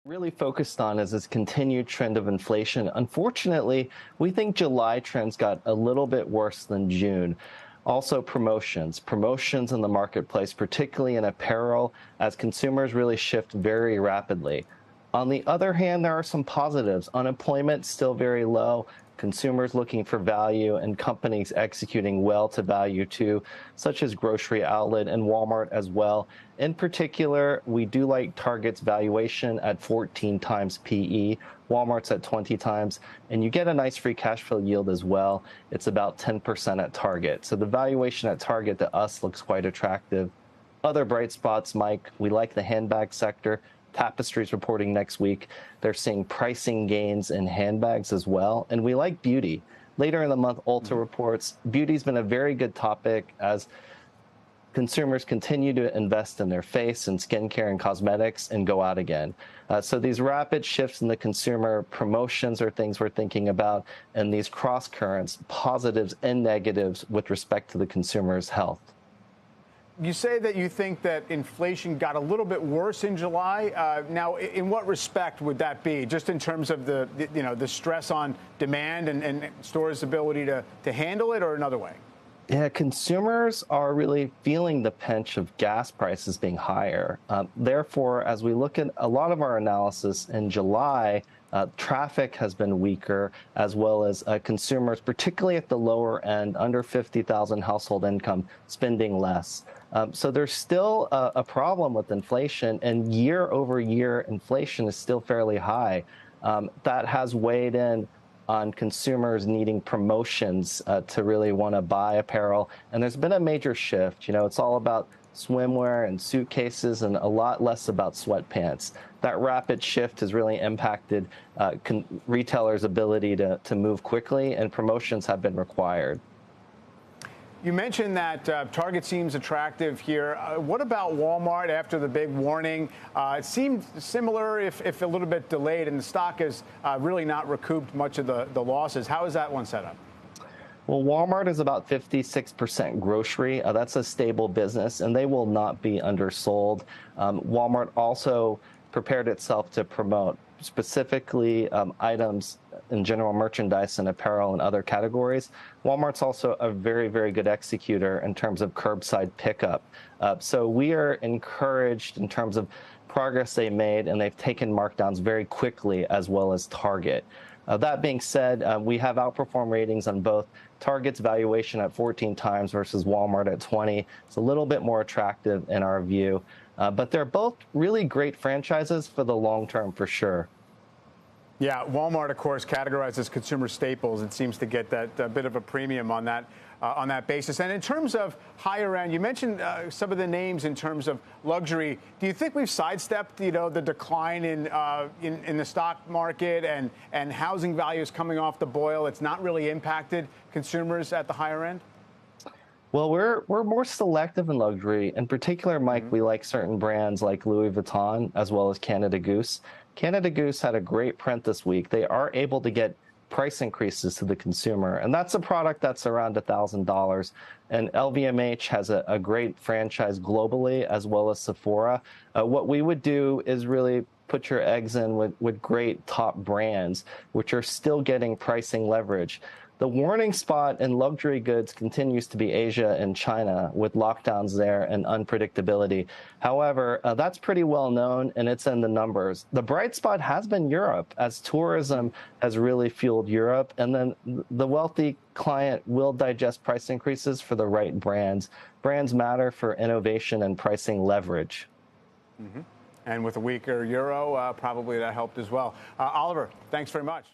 Really focused on is this continued trend of inflation. Unfortunately, we think July trends got a little bit worse than June. Also, promotions in the marketplace, particularly in apparel, as consumers really shift very rapidly. On the other hand, there are some positives. Unemployment still very low, consumers looking for value, and companies executing well to value too, such as Grocery Outlet and Walmart as well. In particular, we do like Target's valuation at 14 times PE, Walmart's at 20 times, and you get a nice free cash flow yield as well. It's about 10% at Target. So the valuation at Target to us looks quite attractive. Other bright spots, Mike, we like the handbag sector. Tapestry's reporting next week. They're seeing pricing gains in handbags as well. And we like beauty. Later in the month, Ulta reports beauty's been a very good topic as consumers continue to invest in their face and skincare and cosmetics and go out again. So these rapid shifts in the consumer, promotions are things we're thinking about, and these cross currents, positives and negatives with respect to the consumer's health. You say that you think that inflation got a little bit worse in July. Now, in what respect would that be? Just in terms of the stress on demand and stores' ability to handle it, or another way? Yeah, consumers are really feeling the pinch of gas prices being higher. Therefore, as we look at a lot of our analysis in July, traffic has been weaker, as well as consumers, particularly at the lower end, under 50,000 household income, spending less. So there's still a problem with inflation, and year over year inflation is still fairly high. That has weighed in on consumers needing promotions to really want to buy apparel. And there's been a major shift. You know, it's all about swimwear and suitcases and a lot less about sweatpants. That rapid shift has really impacted retailers' ability to move quickly, and promotions have been required. You mentioned that Target seems attractive here. What about Walmart after the big warning? It seemed similar, if a little bit delayed, and the stock has really not recouped much of the losses. How is that one set up? Well, Walmart is about 56% grocery. That's a stable business, and they will not be undersold. Walmart also prepared itself to promote specifically items in general merchandise and apparel and other categories. Walmart's also a very, very good executor in terms of curbside pickup. So we are encouraged in terms of progress they made, and they've taken markdowns very quickly, as well as Target. That being said, we have outperformed ratings on both. Target's valuation at 14 times versus Walmart at 20. It's a little bit more attractive in our view. But they're both really great franchises for the long term, for sure. Yeah, Walmart, of course, categorized as consumer staples. It seems to get that bit of a premium on that basis. And in terms of higher end, you mentioned some of the names in terms of luxury. Do you think we've sidestepped, the decline in the stock market and housing values coming off the boil? It's not really impacted consumers at the higher end? Well, we're more selective in luxury. In particular, Mike, we like certain brands like Louis Vuitton, as well as Canada Goose. Canada Goose had a great print this week. They are able to get price increases to the consumer, and that's a product that's around $1,000. And LVMH has a great franchise globally, as well as Sephora. What we would do is really put your eggs in with great top brands, which are still getting pricing leverage. The warning spot in luxury goods continues to be Asia and China, with lockdowns there and unpredictability. However, that's pretty well known, and it's in the numbers. The bright spot has been Europe, as tourism has really fueled Europe, and then the wealthy client will digest price increases for the right brands. Brands matter for innovation and pricing leverage. And with a weaker euro, probably that helped as well. Oliver, thanks very much.